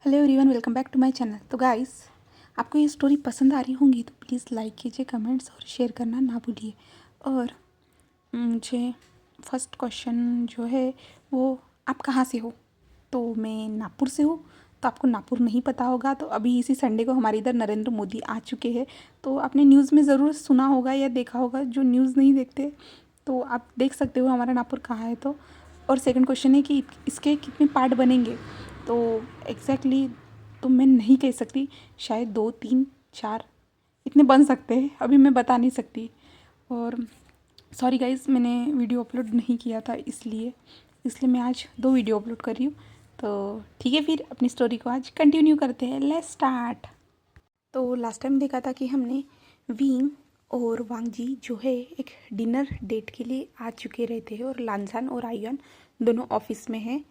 Hello everyone, welcome back to my channel. तो guys, आपको ये स्टोरी पसंद आ रही होंगी तो प्लीज़ लाइक कीजिए, कमेंट्स और शेयर करना ना भूलिए। और मुझे फर्स्ट क्वेश्चन जो है वो, आप कहाँ से हो? तो मैं नागपुर से हूँ। तो आपको नागपुर नहीं पता होगा तो अभी इसी संडे को हमारे इधर नरेंद्र मोदी आ चुके हैं। तो आपने न्यूज़ में ज़रूर सुना होगा या देखा होगा। जो न्यूज़ नहीं देखते तो आप देख सकते हो हमारा नागपुर कहाँ है। तो और सेकंड क्वेश्चन है कि इसके कितने पार्ट बनेंगे। तो एग्जैक्टली तो मैं नहीं कह सकती, शायद 2 3 4 इतने बन सकते हैं, अभी मैं बता नहीं सकती। और सॉरी गाइस, मैंने वीडियो अपलोड नहीं किया था, इसलिए मैं आज 2 वीडियो अपलोड कर रही हूँ। तो ठीक है, फिर अपनी स्टोरी को आज कंटिन्यू करते हैं। Let's start. तो लास्ट टाइम देखा था कि हमने विंग और वांगजी जो है एक डिनर डेट के लिए आ चुके रहते हैं और लानजान और आयुन दोनों ऑफिस में हैं।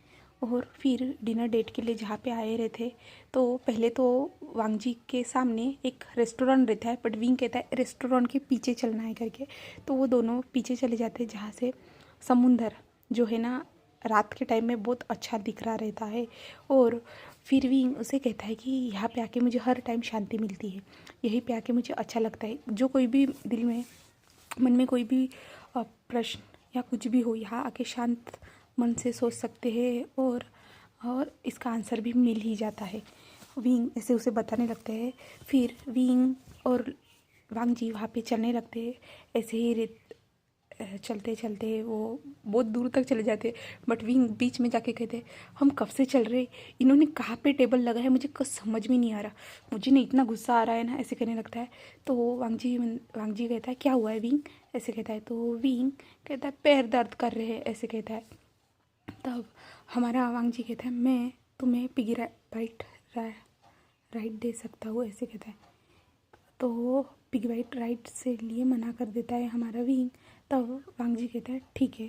और फिर डिनर डेट के लिए जहाँ पे आए रहे थे तो पहले तो वांगजी के सामने एक रेस्टोरेंट रहता है, बट विंग कहता है रेस्टोरेंट के पीछे चलना है करके। तो वो दोनों पीछे चले जाते हैं जहाँ से समुंदर जो है ना रात के टाइम में बहुत अच्छा दिख रहा रहता है। और फिर विंग उसे कहता है कि यहाँ पे आके मुझे हर टाइम शांति मिलती है, यहीं पे आके मुझे अच्छा लगता है। जो कोई भी दिल में मन में कोई भी प्रश्न या कुछ भी हो, यहाँ आके शांत मन से सोच सकते हैं और इसका आंसर भी मिल ही जाता है। विंग ऐसे उसे बताने लगते हैं। फिर विंग और वांगजी वहाँ पे चलने लगते हैं। ऐसे ही चलते चलते वो बहुत दूर तक चले जाते। बट विंग बीच में जाके कहते हम कब से चल रहे, इन्होंने कहाँ पे टेबल लगा है, मुझे कुछ समझ में नहीं आ रहा, मुझे ना इतना गुस्सा आ रहा है ना, ऐसे कहने लगता है। तो वांगजी कहता है क्या हुआ है विंग, ऐसे कहता है। तो विंग कहता है पैर दर्द कर रहे हैं, ऐसे कहता है। तब हमारा वांगजी कहता है मैं तुम्हें पिगी राइट दे सकता हूँ, ऐसे कहता है। तो पिगी राइट से लिए मना कर देता है हमारा विंग। तब वांगजी कहता है ठीक है,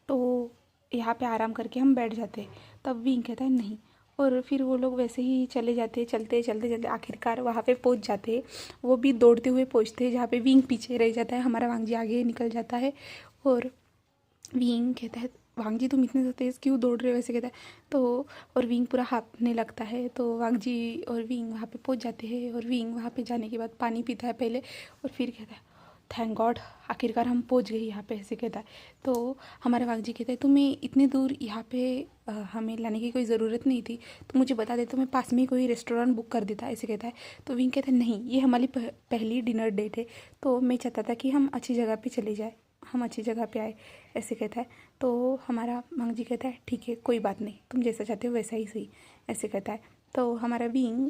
तो यहाँ पे आराम करके हम बैठ जाते हैं। तब विंग कहता है नहीं। और फिर वो लोग वैसे ही चले जाते, चलते चलते चलते आखिरकार वहाँ पे पहुँच जाते। वो भी दौड़ते हुए पहुँचते हैं जहाँ पे विंग पीछे रह जाता है, हमारा वांगजी आगे निकल जाता है। और विंग कहता है वांगजी तुम इतने तेज़ क्यों दौड़ रहे हो, ऐसे कहता है। तो और विंग पूरा हाँफने लगता है। तो वांगजी और विंग वहाँ पे पहुँच जाते हैं। और विंग वहाँ पे जाने के बाद पानी पीता है पहले, और फिर कहता है थैंक गॉड आखिरकार हम पहुँच गए यहाँ पे, ऐसे कहता है। तो हमारे वांगजी कहता है तुम्हें इतने दूर यहाँ पे हमें लाने की कोई ज़रूरत नहीं थी, तो मुझे बता दे तो मैं पास में ही कोई रेस्टोरेंट बुक कर देता, ऐसे कहता है। तो विंग कहता है नहीं, ये हमारी पहली डिनर डेट है, तो मैं चाहता था कि हम अच्छी जगह पे चले जाए, हम अच्छी जगह पे आए, ऐसे कहता है। तो हमारा वांगजी कहता है ठीक है कोई बात नहीं, तुम जैसा चाहते हो वैसा ही सही, ऐसे कहता है। तो हमारा विंग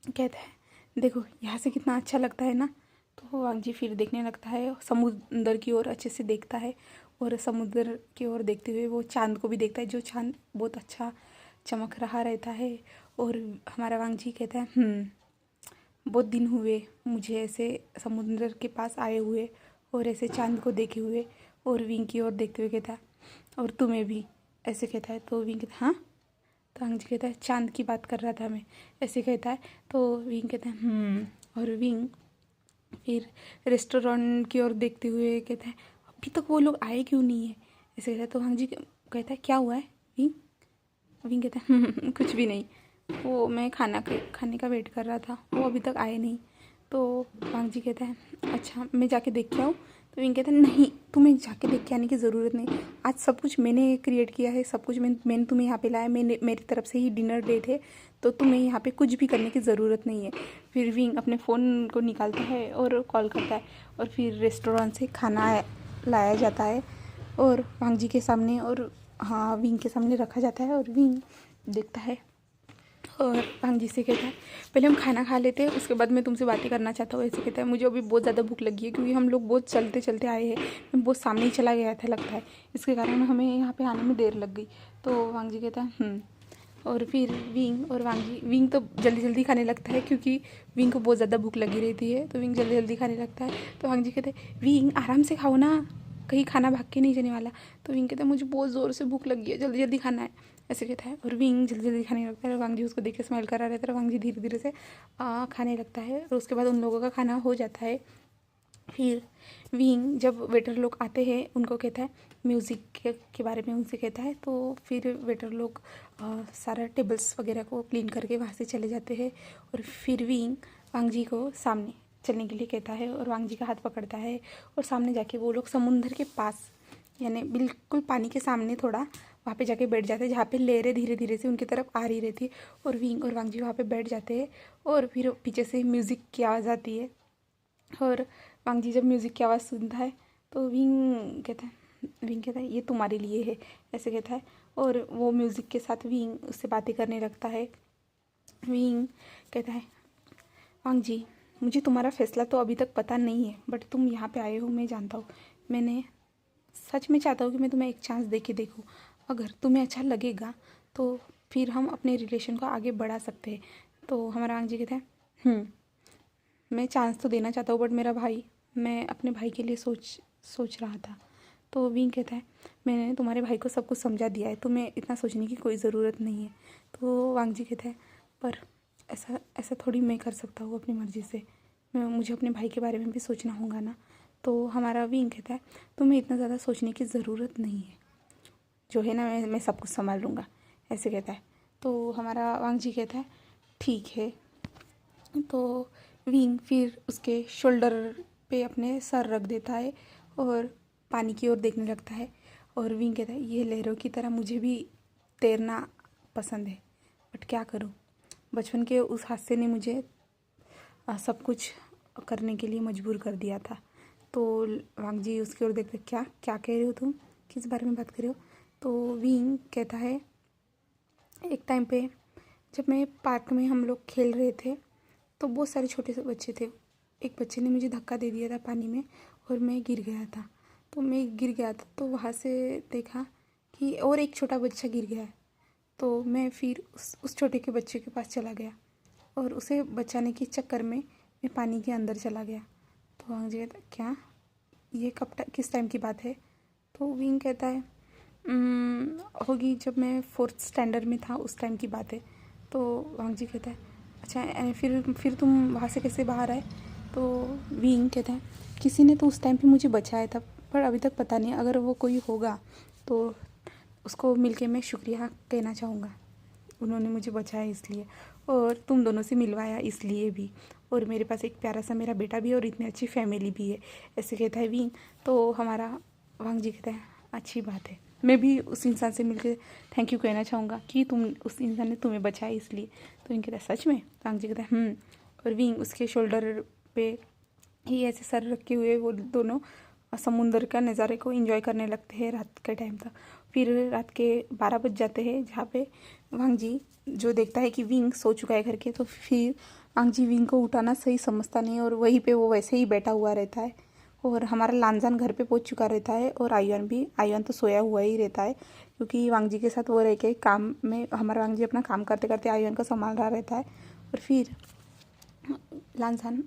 कहता है देखो यहाँ से कितना अच्छा लगता है ना। तो वांगजी फिर देखने लगता है समुद्र की ओर, अच्छे से देखता है। और समुद्र की ओर देखते हुए वो चांद को भी देखता है, जो चांद बहुत अच्छा चमक रहा रहता है। और हमारा वांगजी कहता है बहुत दिन हुए मुझे ऐसे समुद्र के पास आए हुए और ऐसे चांद को देखे हुए। और विंग की ओर देखते हुए कहता है और तुम्हें भी, ऐसे कहता है। तो विंग कहता है हाँ। तो वांगजी कहता है चांद की बात कर रहा था मैं, ऐसे कहता है। तो विंग कहता है और विंग फिर रेस्टोरेंट की ओर देखते हुए कहता है अभी तक वो लोग आए क्यों नहीं है, ऐसे कहता है। तो वांगजी कहता है क्या हुआ है विंग। विंग कहता है कुछ भी नहीं, वो मैं खाने का वेट कर रहा था, वो अभी तक आए नहीं। तो वांगजी कहता है अच्छा मैं जाके देख के आऊँ। तो विंग कहता है नहीं, तुम्हें जाके देख के आने की ज़रूरत नहीं, आज सब कुछ मैंने क्रिएट किया है, सब कुछ मैंने तुम्हें यहाँ पे लाया, मैंने मेरी तरफ से ही डिनर डेट है, तो तुम्हें यहाँ पे कुछ भी करने की ज़रूरत नहीं है। फिर विंग अपने फ़ोन को निकालता है और कॉल करता है। और फिर रेस्टोरेंट से खाना लाया जाता है और वांगजी के सामने, और हाँ विंग के सामने रखा जाता है। और विंग देखता है और वांगजी से कहता है पहले हम खाना खा लेते हैं, उसके बाद मैं तुमसे बातें करना चाहता हूँ, ऐसे कहता है। मुझे अभी बहुत ज़्यादा भूख लगी है क्योंकि हम लोग बहुत चलते चलते आए हैं, मैं बहुत सामने ही चला गया था लगता है, इसके कारण हमें यहाँ पे आने में देर लग गई। तो वांगजी कहता है और फिर विंग तो जल्दी जल्दी खाने लगता है क्योंकि विंग को बहुत ज़्यादा भूख लगी रहती है, तो विंग जल्दी जल्दी खाने लगता है। तो वांगजी कहते हैं विंग आराम से खाओ ना, कहीं खाना भाग के नहीं जाने वाला। तो विंग कहता है मुझे बहुत ज़ोर से भूख लगी है, जल्दी जल्दी खाना है, ऐसे कहता है। और विंग जल्दी जल्दी खाने लगता है और वांगजी उसको देख के स्माइल कर रहा रहता है। वांगजी धीरे धीरे से खाने लगता है और उसके बाद उन लोगों का खाना हो जाता है। फिर विंग जब वेटर लोग आते हैं उनको कहता है म्यूज़िक के बारे में उनसे कहता है, तो फिर वेटर लोग सारा टेबल्स वगैरह को क्लीन करके वहाँ से चले जाते हैं। और फिर विंग वांग जी को सामने चलने के लिए कहता है और वांग जी का हाथ पकड़ता है और सामने जाके वो लोग समुंदर के पास यानी बिल्कुल पानी के सामने थोड़ा वहाँ पे जाके बैठ जाते हैं, जहाँ पे लहरें धीरे धीरे से उनकी तरफ आ रही रहती है। और विंग और वांग जी वहाँ पे बैठ जाते हैं और फिर पीछे से म्यूज़िक की आवाज़ आती है। और वांग जी जब म्यूज़िक की आवाज़ सुनता है तो विंग कहता है ये तुम्हारे लिए है, ऐसे कहता है। और वो म्यूज़िक के साथ विंग उससे बातें करने लगता है। विंग कहता है वांग जी, मुझे तुम्हारा फ़ैसला तो अभी तक पता नहीं है, बट तुम यहाँ पे आए हो मैं जानता हूँ। मैंने सच में चाहता हूँ कि मैं तुम्हें एक चांस दे के देखूँ। अगर तुम्हें अच्छा लगेगा तो फिर हम अपने रिलेशन को आगे बढ़ा सकते हैं। तो हमारा वांग जी कहता है मैं चांस तो देना चाहता हूँ, बट मेरा भाई, मैं अपने भाई के लिए सोच रहा था। तो विंग कहता है मैंने तुम्हारे भाई को सब कुछ समझा दिया है, तुम्हें इतना सोचने की कोई ज़रूरत नहीं है। तो वांग जी कहता है पर ऐसा थोड़ी मैं कर सकता हूँ अपनी मर्ज़ी से, मुझे अपने भाई के बारे में भी सोचना होगा ना। तो हमारा विंग कहता है तुम्हें इतना ज़्यादा सोचने की ज़रूरत नहीं है, जो है ना मैं सब कुछ संभाल लूँगा, ऐसे कहता है। तो हमारा वांग जी कहता है ठीक है। तो विंग फिर उसके शोल्डर पे अपने सर रख देता है और पानी की ओर देखने लगता है। और विंग कहता है ये लहरों की तरह मुझे भी तैरना पसंद है, बट क्या करूं, बचपन के उस हादसे ने मुझे सब कुछ करने के लिए मजबूर कर दिया था। तो वांग जी उसकी ओर देखते क्या क्या कह रहे हो तुम, किस बारे में बात कर रहे हो। तो विंग कहता है एक टाइम पे जब मैं पार्क में हम लोग खेल रहे थे तो बहुत सारे छोटे से बच्चे थे। एक बच्चे ने मुझे धक्का दे दिया था पानी में और मैं गिर गया था। तो वहाँ से देखा कि और एक छोटा बच्चा गिर गया है। तो मैं फिर उस छोटे के बच्चे के पास चला गया और उसे बचाने के चक्कर में मैं पानी के अंदर चला गया। तो वांग जी कहता क्या ये किस टाइम की बात है। तो विंग कहता है होगी जब मैं 4th स्टैंडर्ड में था, उस टाइम की बात है। तो वांग जी कहता है अच्छा फिर तुम वहाँ से कैसे बाहर आए। तो विंग कहता है किसी ने तो उस टाइम पे मुझे बचाया था, पर अभी तक पता नहीं, अगर वो कोई होगा तो उसको मिलके मैं शुक्रिया कहना चाहूँगा, उन्होंने मुझे बचाया इसलिए, और तुम दोनों से मिलवाया इसलिए भी, और मेरे पास एक प्यारा सा मेरा बेटा भी और इतनी अच्छी फैमिली भी है, ऐसे कहता है विंग। तो हमारा वांग जी कहता है अच्छी बात है, मैं भी उस इंसान से मिलकर थैंक यू कहना चाहूँगा कि उस इंसान ने तुम्हें बचाया इसलिए। तो विंग कहता है सच में। वांग जी कहता है और विंग उसके शोल्डर पे ही ऐसे सर रखे हुए वो दोनों समुंदर का नज़ारे को एंजॉय करने लगते हैं रात के टाइम तक। फिर रात के 12 बज जाते हैं, जहाँ पे वांग जी जो देखता है कि विंग सो चुका है करके, तो फिर वांग जी विंग को उठाना सही समझता नहीं और वहीं पे वो वैसे ही बैठा हुआ रहता है। और हमारा लानजान घर पे पहुंच चुका रहता है और आयुन तो सोया हुआ ही रहता है, क्योंकि वांग जी के साथ वो रह के काम में हमारा वांग जी अपना काम करते करते आयुन को संभाल रहा रहता है। और फिर लानजान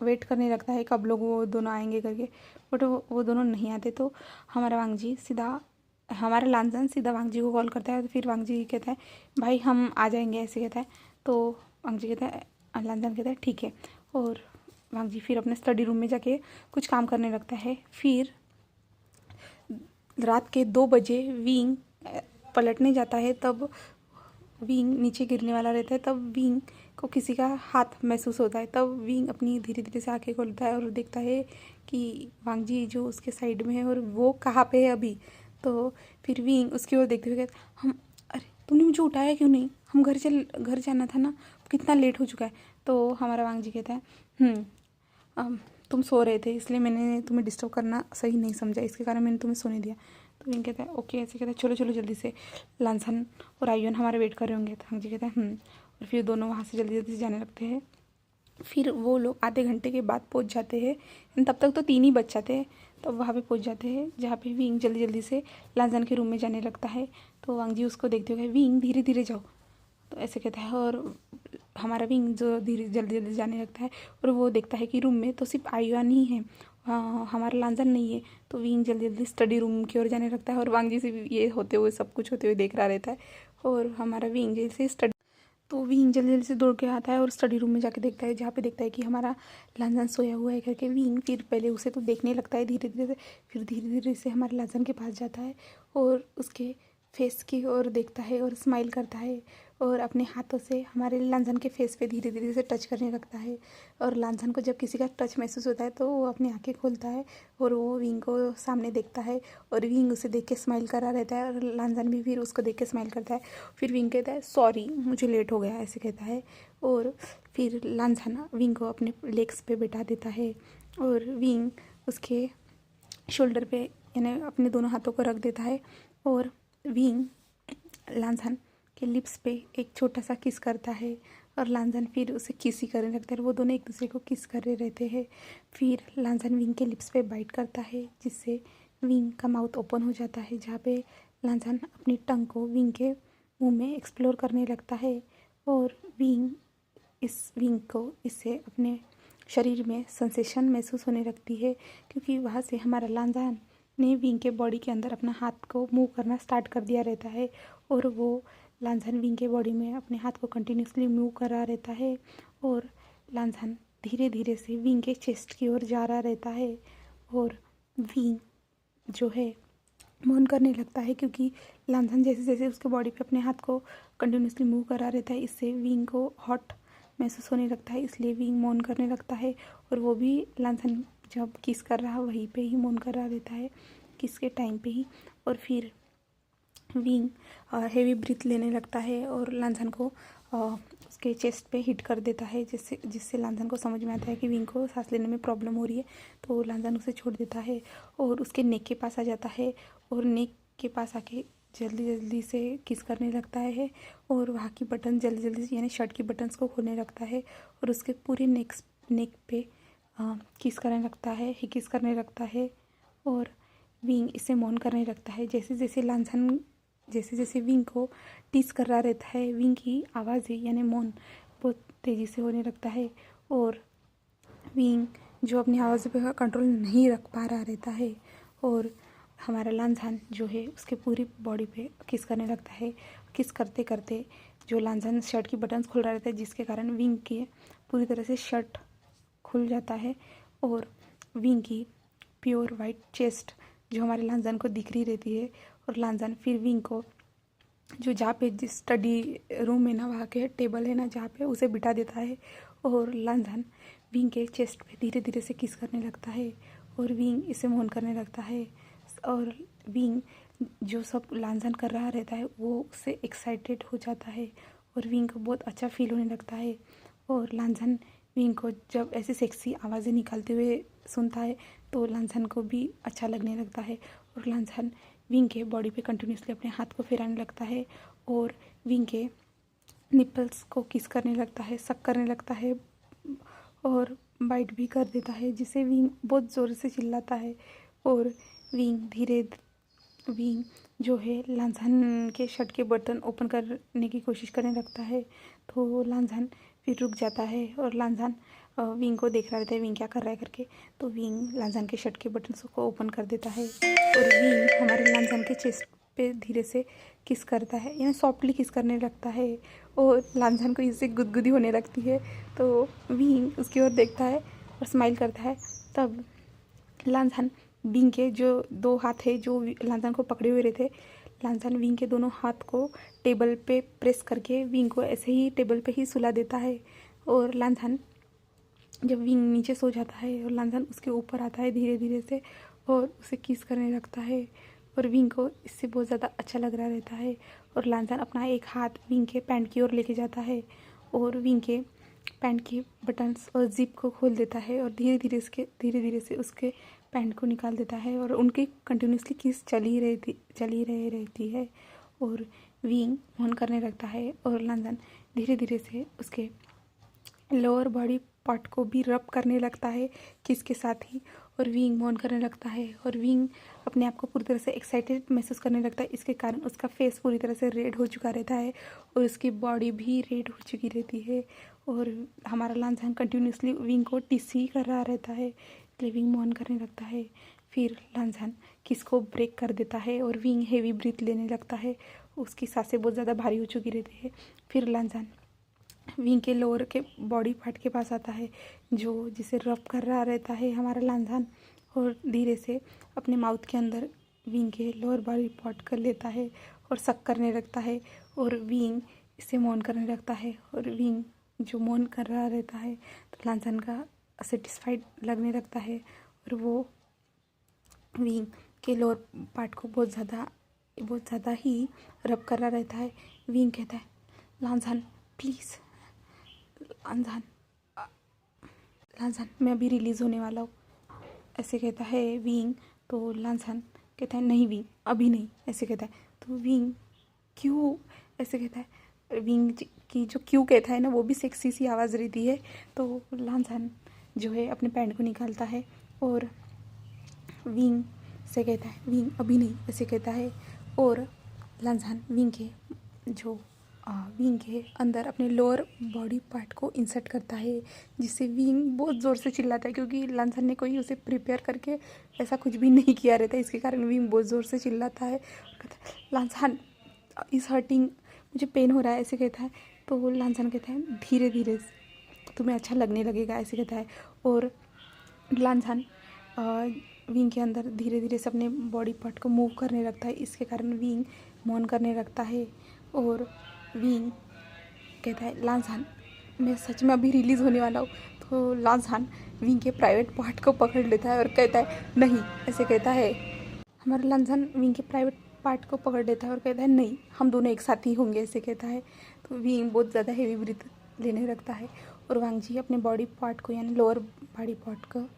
वेट करने लगता है कब लोग वो दोनों आएंगे करके, बट वो दोनों नहीं आते। तो हमारा लानजान सीधा वांग जी को कॉल करता है। तो फिर वांग जी कहता है भाई हम आ जाएंगे, ऐसे कहता है। तो वांग जी कहता है, लानजान कहता है ठीक है। और वांग जी फिर अपने स्टडी रूम में जाके कुछ काम करने लगता है। फिर रात के 2 बजे विंग पलटने जाता है, तब विंग नीचे गिरने वाला रहता है। तब विंग को किसी का हाथ महसूस होता है। तब विंग अपनी धीरे धीरे से आंखें खोलता है और देखता है कि वांग जी जो उसके साइड में है और वो कहाँ पे है अभी। तो फिर विंग उसकी ओर देखते हुए कहता अरे तुमने मुझे उठाया क्यों नहीं, हम घर जाना था ना, कितना लेट हो चुका है। तो हमारा वांग जी कहता है तुम सो रहे थे इसलिए मैंने तुम्हें डिस्टर्ब करना सही नहीं समझा, इसके कारण मैंने तुम्हें सोने दिया। तो विंग कहता है ओके, ऐसे कहता है चलो चलो जल्दी से, लानसन और आयुन हमारे वेट कर रहे होंगे। तो वांग जी कहता है और फिर दोनों वहाँ से जल्दी जल्दी से जाने लगते हैं। फिर वो लोग आधे घंटे के बाद पहुँच जाते हैं, तब तक तो 3 ही बज जाते हैं। तब वहाँ पे पहुँच जाते हैं जहाँ पे विंग जल्दी जल्दी से लानसन के रूम में जाने लगता है। तो वांग जी उसको देखते हुए विंग धीरे धीरे जाओ, तो ऐसे कहता है। और हमारा विंग जो धीरे जल्दी जल्दी जाने लगता है और वो देखता है कि रूम में तो सिर्फ आयुन ही है, हमारा लानसन नहीं है। तो विंग जल्दी जल्दी स्टडी रूम की ओर जाने लगता है और वांग जी से ये होते हुए सब कुछ होते हुए देख रहा रहता है। और हमारा विंग जैसे तो विंग जल्दी जल्दी से दौड़ के आता है और स्टडी रूम में जाके देखता है, जहाँ पे देखता है कि हमारा लांजन सोया हुआ है करके। विंग फिर पहले उसे तो देखने लगता है धीरे धीरे से, फिर धीरे धीरे से हमारे लांजन के पास जाता है और उसके फेस की ओर देखता है और स्माइल करता है और अपने हाथों से हमारे लांजन के फेस पे धीरे धीरे से टच करने लगता है। और लांजन को जब किसी का टच महसूस होता है तो वो अपनी आंखें खोलता है और वो विंग को सामने देखता है और विंग उसे देख के स्माइल करा रहता है और लांजन भी फिर उसको देख के स्माइल करता है। फिर विंग कहता है सॉरी मुझे लेट हो गया, ऐसे कहता है। और फिर लांजन विंग को अपने लेग्स पे बैठा देता है और विंग उसके शोल्डर पे यानी अपने दोनों हाथों को रख देता है और विंग लांजन के लिप्स पे एक छोटा सा किस करता है और लांजन फिर उसे किस ही करने लगता है। वो दोनों एक दूसरे को किस कर रहे रहते हैं। फिर लांजन विंग के लिप्स पे बाइट करता है जिससे विंग का माउथ ओपन हो जाता है, जहाँ पे लांजन अपनी टंग को विंग के मुंह में एक्सप्लोर करने लगता है और विंग को इससे अपने शरीर में सेंसेशन महसूस होने लगती है, क्योंकि वहाँ से हमारा लांजन ने विंग के बॉडी के अंदर अपना हाथ को मूव करना स्टार्ट कर दिया रहता है और वो लांजन विंग के बॉडी में अपने हाथ को कंटिन्यूसली मूव करा रहता है और लांजन धीरे धीरे से विंग के चेस्ट की ओर जा रहा रहता है और विंग जो है मौन करने लगता है, क्योंकि लांजन जैसे जैसे उसके बॉडी पे अपने हाथ को कंटिन्यूसली मूव करा रहता है इससे विंग को हॉट महसूस होने लगता है, इसलिए विंग मौन करने लगता है और वो भी लांजन जब किस कर रहा वहीं पे ही मौन कर रहा रहता है, किस के टाइम पे ही। और फिर विंग हेवी ब्रीथ लेने लगता है और लांजन को उसके चेस्ट पे हिट कर देता है, जिससे लांजन को समझ में आता है कि विंग को सांस लेने में प्रॉब्लम हो रही है। तो लांजन उसे छोड़ देता है और उसके नेक के पास आ जाता है और नेक के पास आके जल्दी जल्दी से किस करने लगता है और वहाँ की बटन जल्दी जल्दी से यानी शर्ट की बटन्स को खोलने लगता है और उसके पूरे नेक पे किस करने लगता है, ही किस करने लगता है और विंग इसे मौन करने लगता है। जैसे जैसे विंग को टीस कर रहा रहता है, विंग की आवाज़ें यानी मौन बहुत तेज़ी से होने लगता है और विंग जो अपनी आवाज़ पे कंट्रोल नहीं रख पा रहा रहता है और हमारा लांजन जो है उसके पूरी बॉडी पे किस करने लगता है। किस करते करते जो लांजन शर्ट की बटन्स खोल रहा रहता है, जिसके कारण विंग के पूरी तरह से शर्ट खुल जाता है और विंग की प्योर वाइट चेस्ट जो हमारे लांजन को दिख रही रहती है और लांजन फिर विंग को जो जहाँ पे जिस स्टडी रूम में ना वहाँ के टेबल है ना जहाँ पे उसे बिठा देता है और लांजन विंग के चेस्ट पे धीरे धीरे से किस करने लगता है और विंग इसे मौन करने लगता है और विंग जो सब लांजन कर रहा रहता है वो उससे एक्साइटेड हो जाता है और विंग को बहुत अच्छा फील होने लगता है और लांजन विंग को जब ऐसी सेक्सी आवाज़ें निकालते हुए सुनता है तो लांजन को भी अच्छा लगने लगता है और लांजन विंग के बॉडी पे कंटिन्यूसली अपने हाथ को फिराने लगता है और विंग के निपल्स को किस करने लगता है, सक करने लगता है और बाइट भी कर देता है, जिससे विंग बहुत ज़ोर से चिल्लाता है और विंग जो है लांजन के शर्ट के बटन ओपन करने की कोशिश करने लगता है। तो लांजन फिर रुक जाता है और लांजन विंग को देख रहा रहता है विंग क्या कर रहा है करके। तो विंग लांजन के शर्ट के बटन्स को ओपन कर देता है और विंग हमारे लांजन के चेस्ट पे धीरे से किस करता है यानी सॉफ्टली किस करने लगता है और लांजन को इससे गुदगुदी होने लगती है। तो विंग उसकी ओर देखता है और स्माइल करता है। तब लांजन विंग के जो दो हाथ है जो लांजन को पकड़े हुए रहते, लांजन विंग के दोनों हाथ को टेबल पे प्रेस करके विंग को ऐसे ही टेबल पे ही सुला देता है और लांजन जब विंग नीचे सो जाता है और लांजन उसके ऊपर आता है धीरे धीरे से और उसे किस करने लगता है और विंग को इससे बहुत ज़्यादा अच्छा लग रहा रहता है और लांजन अपना एक हाथ विंग के पैंट की ओर लेके जाता है और विंग के पैंट के बटन्स और जिप को खोल देता है और धीरे धीरे से उसके पैंट को निकाल देता है और उनकी कंटिन्यूसली किस चली रहती है और विंग मौन करने लगता है और लांजन धीरे धीरे से उसके लोअर बॉडी पार्ट को भी रब करने लगता है किस के साथ ही और विंग मौन करने लगता है और विंग अपने आप को पूरी तरह से एक्साइटेड महसूस करने लगता है। इसके कारण उसका फेस पूरी तरह से रेड हो चुका रहता है और उसकी बॉडी भी रेड हो चुकी रहती है और हमारा लांजन कंटिन्यूसली विंग को टिस कर रहा रहता है, इसलिए विंग मौन करने लगता है। फिर लांजन किस को ब्रेक कर देता है और विंग हेवी ब्रीथ लेने लगता है, उसकी सांसें बहुत ज़्यादा भारी हो चुकी रहती है। फिर लांजन विंग के लोअर के बॉडी पार्ट के पास आता है, जो जिसे रब कर रहा रहता है हमारा लांझान, और धीरे से अपने माउथ के अंदर विंग के लोअर बॉडी पार्ट कर लेता है और सक करने लगता है, और विंग इसे मौन करने लगता है। और विंग जो मौन कर रहा रहता है तो लांझान का सेटिस्फाइड लगने लगता है, और वो विंग के लोअर पार्ट को बहुत ज़्यादा ही रब कर रहा रहता है। विंग कहता है, लांझान प्लीज़, लांझान लांझान मैं अभी रिलीज़ होने वाला हूँ, ऐसे कहता है विंग। तो लांझान कहता है, नहीं विंग अभी नहीं, ऐसे कहता है। तो विंग क्यों, ऐसे कहता है। विंग की जो क्यों कहता है ना, वो भी सेक्सी सी आवाज़ रहती है। तो लांझान जो है अपने पैंट को निकालता है और विंग से कहता है, विंग अभी नहीं, ऐसे कहता है। और लांझान विंग के अंदर अपने लोअर बॉडी पार्ट को इंसर्ट करता है, जिससे विंग बहुत ज़ोर से चिल्लाता है, क्योंकि लांझान ने कोई उसे प्रिपेयर करके ऐसा कुछ भी नहीं किया रहता है। इसके कारण विंग बहुत ज़ोर से चिल्लाता है, कहता है, लांझान इज़ हर्टिंग, मुझे पेन हो रहा है, ऐसे कहता है। तो लांझान कहता है, धीरे धीरे तुम्हें अच्छा लगने लगेगा, ऐसे कहता है। और लांझान विंग के अंदर धीरे धीरे से अपने बॉडी पार्ट को मूव करने लगता है। इसके कारण विंग मौन करने लगता है, और विंग कहता है, लांझान मैं सच में अभी रिलीज़ होने वाला हूँ। तो लांझान विंग के प्राइवेट पार्ट को पकड़ लेता है और कहता है, नहीं, ऐसे कहता है। हमारा लांझान विंग के प्राइवेट पार्ट को पकड़ लेता है और कहता है, नहीं, हम दोनों एक साथ ही होंगे, ऐसे कहता है। तो विंग बहुत ज़्यादा हेवी ब्रीथ लेने लगता है, और वांगजी अपने बॉडी पार्ट को, यानी लोअर बॉडी पार्ट को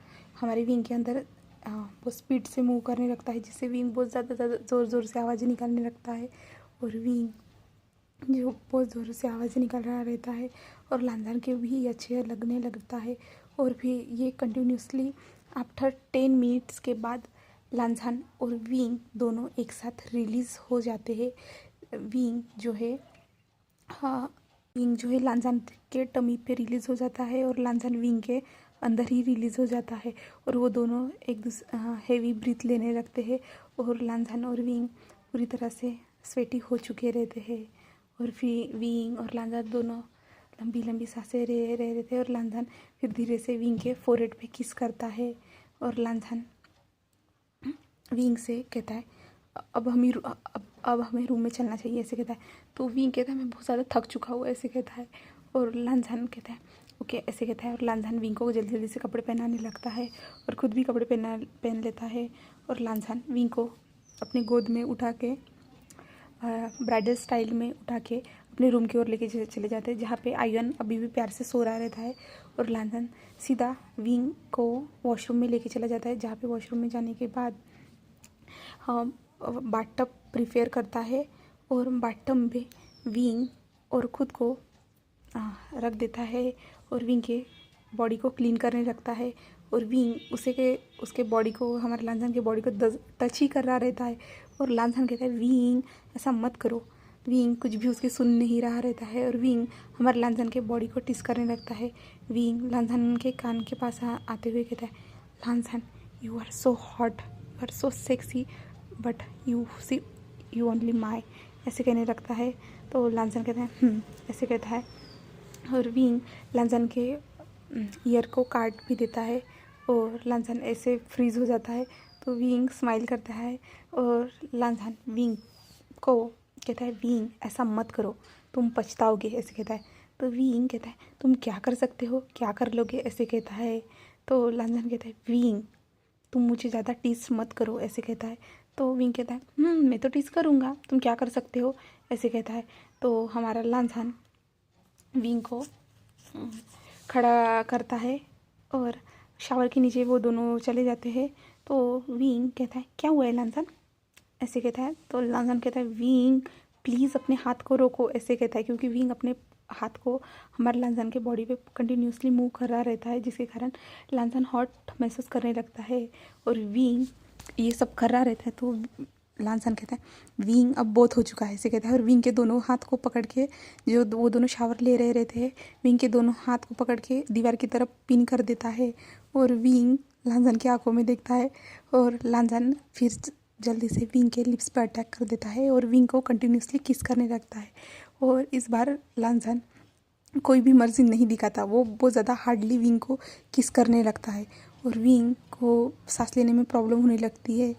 हमारे विंग के अंदर बहुत स्पीड से मूव करने लगता है, जिससे विंग बहुत ज़्यादा ज़ोर से आवाज़ें निकालने लगता है। और विंग जो बहुत ज़ोर से आवाज़ें निकल रहा रहता है, और लांझान के भी अच्छे लगने लगता है। और फिर ये कंटिन्यूसली आफ्टर 10 मिनट्स के बाद लांझान और विंग दोनों एक साथ रिलीज़ हो जाते हैं। विंग जो है लांझान के टमी पे रिलीज़ हो जाता है, और लांझान विंग के अंदर ही रिलीज़ हो जाता है, और वो दोनों एक दूसरे हेवी ब्रीथ लेने लगते हैं, और लांझान और विंग पूरी तरह से स्वेटी हो चुके रहते हैं। और फिर विंग और लांझान दोनों लंबी लंबी सांसें रह रहे थे, और लांझान फिर धीरे से विंग के फोरहेड पे किस करता है, और लांझान विंग से कहता है, अब हमें रूम में चलना चाहिए, ऐसे कहता है। तो विंग कहता है, मैं बहुत ज़्यादा थक चुका हूँ, ऐसे कहता है। और लांझान कहता है, ओके, ऐसे कहता है। और लांझान विंग को जल्दी जल्दी से कपड़े पहनाने लगता है, और खुद भी कपड़े पहन लेता है। और लांझान विंग को अपनी गोद में उठा के ब्राइडल स्टाइल में उठा के अपने रूम की ओर लेके चले जाते हैं, जहाँ पे आयन अभी भी प्यार से सो रहा रहता है। और लांझान सीधा विंग को वॉशरूम में लेके चला जाता है, जहाँ पे वॉशरूम में जाने के बाद बाथटब प्रिपेयर करता है, और बाथटब में विंग और ख़ुद को रख देता है, और विंग के बॉडी को क्लीन करने लगता है। और विंग उसके बॉडी को, हमारे लांझान के बॉडी को टच ही कर रहा रहता है। और लांझान कहता है, विंग ऐसा मत करो। विंग कुछ भी उसके सुन नहीं रहा रहता है, और विंग हमारे लांझान के बॉडी को टिस करने लगता है। विंग लांझान के कान के पास आते हुए कहता है, लांझान you are so hot, you are so sexy, but you only my, ऐसे कहने लगता है। तो लांझान कहता है ऐसे कहता है, और विंग लांझान के ईयर को काट भी देता है, और लांझान ऐसे फ्रीज हो जाता है। तो विंग स्माइल करता है, और लांझान विंग को कहता है, विंग ऐसा मत करो, तुम पछताओगे, ऐसे कहता है। तो विंग कहता है, तुम क्या कर सकते हो, क्या कर लोगे, ऐसे कहता है। तो लांझान कहता है, विंग तुम मुझे ज़्यादा टीस मत करो, ऐसे कहता है। तो विंग कहता है, मैं तो टीस करूँगा, तुम क्या कर सकते हो, ऐसे कहता है। तो हमारा लांझान विंग को खड़ा करता है, और शावर के नीचे वो दोनों चले जाते हैं। तो विंग कहता है, क्या हुआ है लांझान, ऐसे कहता है। तो लांझान कहता है, विंग प्लीज़ अपने हाथ को रोको, ऐसे कहता है, क्योंकि विंग अपने हाथ को हमारे लांझान के बॉडी पे कंटिन्यूसली मूव कर रहा रहता है, जिसके कारण लांझान हॉट महसूस करने लगता है। और विंग ये सब कर रहा रहता है। तो लांझान कहता है, विंग अब बहुत हो चुका है, ऐसे कहता है। और विंग के दोनों हाथ को पकड़ के, जो वो दोनों शावर ले रहे रहते हैं, विंग के दोनों हाथ को पकड़ के दीवार की तरफ पिन कर देता है, और विंग लांझान की आंखों में देखता है, और लांझान फिर जल्दी से विंग के लिप्स पर अटैक कर देता है, और विंग को कंटिन्यूसली किस करने लगता है। और इस बार लांझान कोई भी मर्जी नहीं दिखाता, वो बहुत ज़्यादा हार्डली विंग को किस करने लगता है और विंग को सांस लेने में प्रॉब्लम होने लगती है।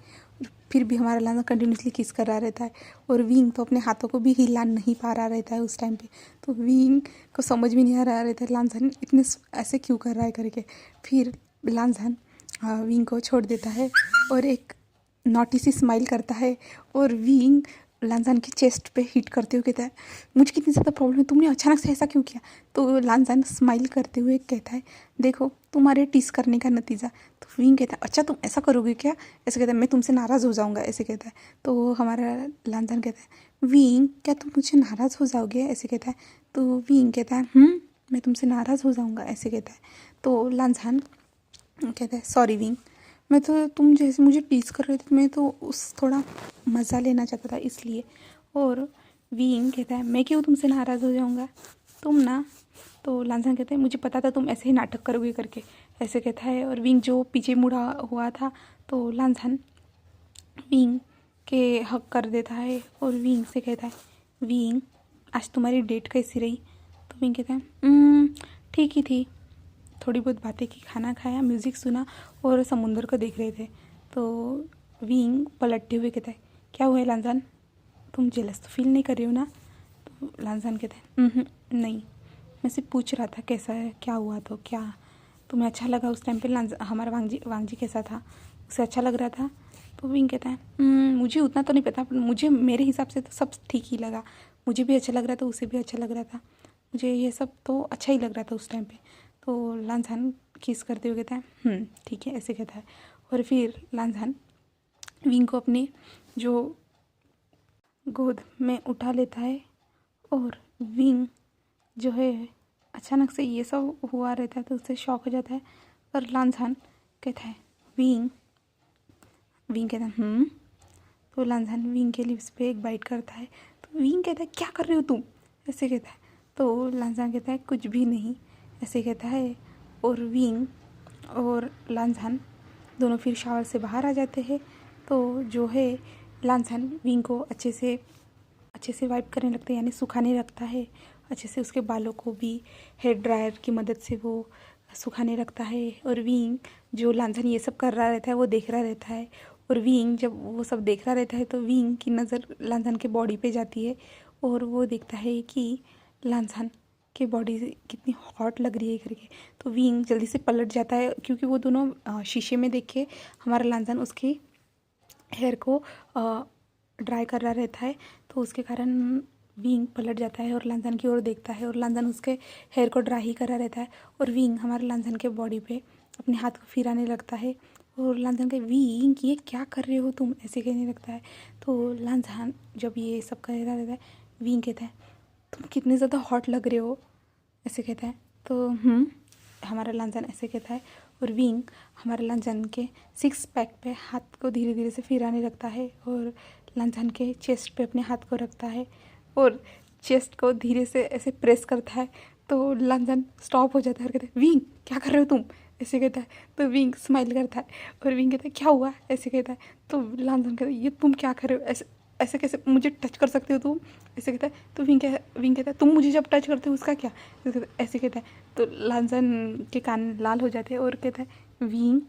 फिर भी हमारा लांजा कंटिन्यूसली किस कर रहा रहता है और विंग तो अपने हाथों को भी हिला नहीं पा रहा रहता है उस टाइम पे। तो विंग को समझ भी नहीं आ रहा रहता है लांजान इतने ऐसे क्यों कर रहा है करके। फिर लांजान विंग को छोड़ देता है और एक नॉटी सी स्माइल करता है और विंग लांजान की चेस्ट पे हिट करते हुए कहता है मुझे कितनी ज़्यादा प्रॉब्लम है, तुमने अचानक से ऐसा क्यों किया। तो लांजान स्माइल करते हुए कहता है देखो तुम्हारे टीस करने का नतीजा। तो विंग कहता है अच्छा तुम ऐसा करोगे क्या, ऐसे कहता है मैं तुमसे नाराज़ हो जाऊँगा, ऐसे कहता है। तो हमारा लांजान कहता है विंग क्या तुम मुझसे नाराज़ हो जाओगे, ऐसे कहता है। तो विंग कहता है मैं तुमसे नाराज़ हो जाऊँगा, ऐसे कहता है। तो लांजान कहता है सॉरी विंग, मैं तो तुम जैसे मुझे टीज कर रहे थे मैं तो उस थोड़ा मज़ा लेना चाहता था इसलिए। और विंग कहता है मैं क्यों तुमसे नाराज़ हो जाऊँगा, तुम ना। तो लांजान कहते हैं मुझे पता था तुम ऐसे ही नाटक करोगे करके, ऐसे कहता है। और विंग जो पीछे मुड़ा हुआ था तो लांजान विंग के हक कर देता है और विंग से कहता है विंग आज तुम्हारी डेट कैसी रही। तो विंग कहता है ठीक ही थी, थोड़ी बहुत बातें की, खाना खाया, म्यूज़िक सुना और समुंदर को देख रहे थे। तो विंग पलटते हुए कहता है क्या हुआ है लांजान, तुम जेलस तो फील नहीं कर रही हो ना। तो लांजान कहता है नहीं, मैं सिर्फ पूछ रहा था कैसा है, क्या हुआ, तो क्या तुम्हें अच्छा लगा उस टाइम पे हमारा वांगजी कैसा था, उसे अच्छा लग रहा था। तो विंग कहता है मुझे उतना तो नहीं पता, पर मुझे मेरे हिसाब से तो सब ठीक ही लगा, मुझे भी अच्छा लग रहा था, उसे भी अच्छा लग रहा था, मुझे ये सब तो अच्छा ही लग रहा था उस टाइम पे। तो लांजान किस करते हुए कहता है ठीक है, ऐसे कहता है। और फिर लांजान विंग को अपने जो गोद में उठा लेता है और विंग जो है अचानक से ये सब हुआ रहता है तो उससे शॉक हो जाता है। और लांजान कहता है विंग कहता है तो लांजान विंग के लिप्स पे एक बाइट करता है। तो विंग कहता है क्या कर रहे हो तुम, ऐसे कहता है। तो लांजान कहता है कुछ भी नहीं, ऐसे कहता है। और विंग और लांजान दोनों फिर शावर से बाहर आ जाते हैं। तो जो है लांजान विंग को अच्छे से वाइप करने लगता है, यानी सुखाने लगता है अच्छे से, उसके बालों को भी हेयर ड्रायर की मदद से वो सुखाने लगता है। और विंग जो लांजान ये सब कर रहा रहता है वो देख रहा रहता है। और विंग जब वो सब देख रहा रहता है तो विंग की नज़र लांजान के बॉडी पे जाती है और वो देखता है कि लांजान की बॉडी कितनी हॉट लग रही है करके। तो विंग जल्दी से पलट जाता है क्योंकि वो दोनों शीशे में देख के हमारा लांजान उसकी हेयर को ड्राई कर रहा रहता है। तो उसके कारण विंग पलट जाता है और लांजान की ओर देखता है और लांजान उसके हेयर को ड्राई ही करा रहता है। और विंग हमारे लांजान के बॉडी पे अपने हाथ को फिराने लगता है और लांजान के विंग ये क्या कर रहे हो तुम, ऐसे कहने लगता है। तो लांजान जब ये सब कर रहा रहता है विंग कहता है तुम कितने ज़्यादा हॉट लग रहे हो, ऐसे कहता है। तो हमारा लांजान ऐसे कहता है और विंग हमारे लांजान के 6 पैक पे हाथ को धीरे धीरे से फिराने लगता है और लांजान के चेस्ट पे अपने हाथ को रखता है और चेस्ट को धीरे से ऐसे प्रेस करता है। तो लांजान स्टॉप हो जाता है और कहता है विंग क्या कर रहे हो तुम, ऐसे कहता है। तो विंग स्माइल करता है और विंग कहता है क्या हुआ, ऐसे कहता है। तो लांजान कहता है ये तुम क्या कर रहे हो, ऐसे ऐसे कैसे मुझे टच कर सकते हो तुम, ऐसे कहता है। तो विंग कहता है तुम मुझे जब टच करते हो उसका क्या, ऐसे कहता है। तो लांजान के कान लाल हो जाते हैं और कहता है विंग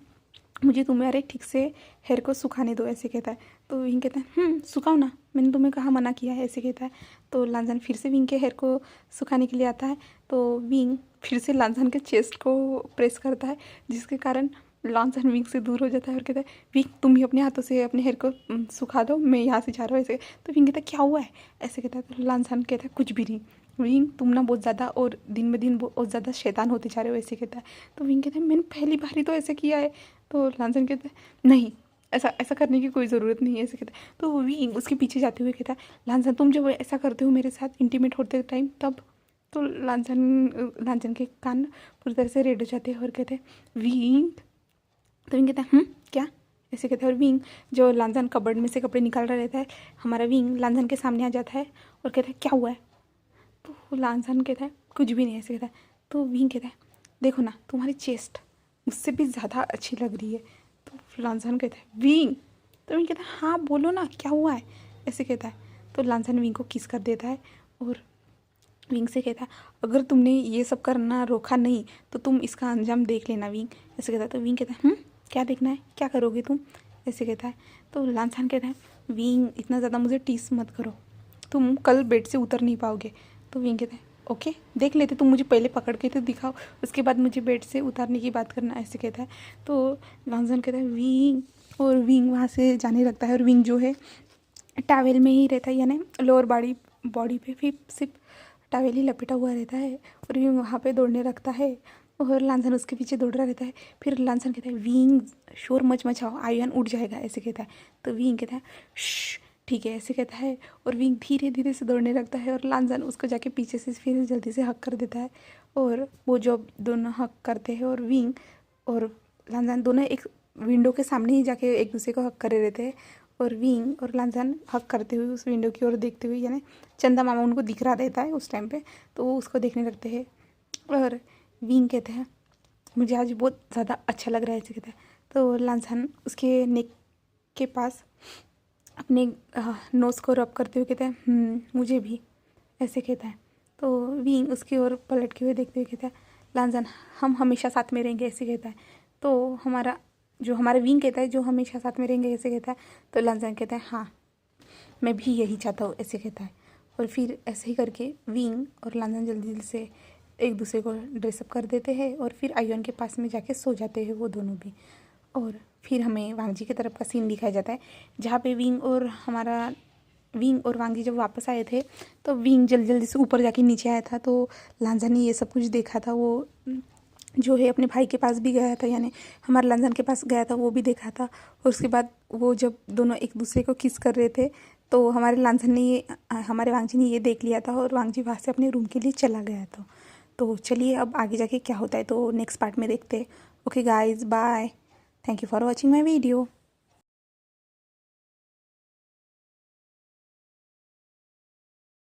मुझे तुम्हारे ठीक से हेयर को सुखाने दो, ऐसे कहता है। तो विंग कहता है सुखाओ ना, मैंने तुम्हें कहाँ मना किया है, ऐसे कहता है। तो लांजान फिर से विंग के हेयर को सुखाने के लिए आता है। तो विंग फिर से लांजान के चेस्ट को प्रेस करता है जिसके कारण लांजान विंग से दूर हो जाता है और कहता है विंग तुम ही अपने हाथों से अपने हेयर को सुखा दो, मैं यहाँ से जा रहा हूँ, ऐसे। तो विंग कहता है क्या हुआ है, ऐसे कहता है। तो लांजान कहता है कुछ भी नहीं विंग, तुम ना बहुत ज़्यादा और दिन ब दिन बहुत ज़्यादा शैतान होते जा रहे हो, ऐसे कहता है। तो विंग कहता है मैंने पहली बार ही तो ऐसे किया है। तो लांजान कहता है नहीं, ऐसा करने की कोई ज़रूरत नहीं है, ऐसे कहता है। तो विंग उसके पीछे जाते हुए कहता है लांजान तुम जब ऐसा करते हो मेरे साथ इंटीमेट होते टाइम तब। तो लांजान के कान पूरी तरह से रेड हो जाते हैं और कहते हैं विंग। तो विंग कहता है क्या, ऐसे कहता है। और विंग जो लांजान कबर्ड में से कपड़े निकाल रहा रहता है, हमारा विंग लांजान के सामने आ जाता है और कहता है क्या हुआ है। तो लांजान कहता है कुछ भी नहीं, ऐसे कहता है। तो विंग कहता है देखो ना तुम्हारी चेस्ट मुझसे भी ज़्यादा अच्छी लग रही है। तो लांजान कहता है विंग। तो विंग कहता है हाँ बोलो ना क्या हुआ है, ऐसे कहता है। तो लांजान विंग को किस कर देता है और विंग से कहता है अगर तुमने ये सब करना रोका नहीं तो तुम इसका अंजाम देख लेना विंग, ऐसे कहता है। तो विंग कहता है क्या देखना है, क्या करोगे तुम, ऐसे कहता है। तो लांसान कहता है विंग इतना ज़्यादा मुझे टीस मत करो, तुम कल बेड से उतर नहीं पाओगे। तो विंग कहता है ओके देख लेते, तुम मुझे पहले पकड़ के तो दिखाओ, उसके बाद मुझे बेड से उतारने की बात करना, ऐसे कहता है। तो लांसान कहता है विंग, और विंग वहाँ से जाने लगता है। और विंग जो है टॉवेल में ही रहता है, यानी लोअर बॉडी पे फिर सिर्फ टॉवेल ही लपेटा हुआ रहता है। और विंग वहाँ पे दौड़ने लगता है और लांसन उसके पीछे दौड़ रहा रहता है। फिर लांसन कहता है विंग शोर मच मचाओ, आयुन उठ जाएगा, ऐसे कहता है। तो विंग कहता है श्श ठीक है, ऐसे कहता है। और विंग धीरे धीरे से दौड़ने लगता है और लांसन उसको जाके पीछे से फिर जल्दी से हक कर देता है। और वो जब दोनों हक करते हैं और विंग और लांसन दोनों एक विंडो के सामने ही जाके एक दूसरे को हक करे रहते हैं। और विंग और लांसन हक करते हुए उस विंडो की ओर देखते हुए, यानी चंदा मामा उनको दिख रहा रहता है उस टाइम पे, तो वो उसको देखने लगते हैं। और विंग कहते हैं मुझे आज बहुत ज़्यादा अच्छा लग रहा है, ऐसे कहता है। तो लांसन उसके नेक के पास अपने नोज़ को रब करते हुए कहता है मुझे भी, ऐसे कहता है। तो विंग उसकी ओर पलट के हुए देखते हुए कहता है लांसन हम हमेशा साथ में रहेंगे, ऐसे कहता है। तो हमारा विंग कहता है जो हमेशा साथ में रहेंगे, ऐसे कहता है। तो लांसन कहता है हाँ मैं भी यही चाहता हूँ, ऐसे कहता है। और फिर ऐसे ही करके विंग और लांसन जल्दी जल्दी से एक दूसरे को ड्रेसअप कर देते हैं और फिर आयुन के पास में जाके सो जाते हैं वो दोनों भी। और फिर हमें वांगजी की तरफ का सीन दिखाया जाता है जहाँ पे विंग और वांगजी जब वापस आए थे तो विंग जल्दी जल्दी से ऊपर जाके नीचे आया था। तो लांसन ने ये सब कुछ देखा था, वो जो है अपने भाई के पास भी गया था, यानी हमारे लांसन के पास गया था, वो भी देखा था। और उसके बाद वो जब दोनों एक दूसरे को किस कर रहे थे तो हमारे वांगजी ने ये देख लिया था और वांगजी वहाँ से अपने रूम के लिए चला गया था। तो चलिए अब आगे जाके क्या होता है तो नेक्स्ट पार्ट में देखते हैं। Okay guys bye, thank you for watching my video.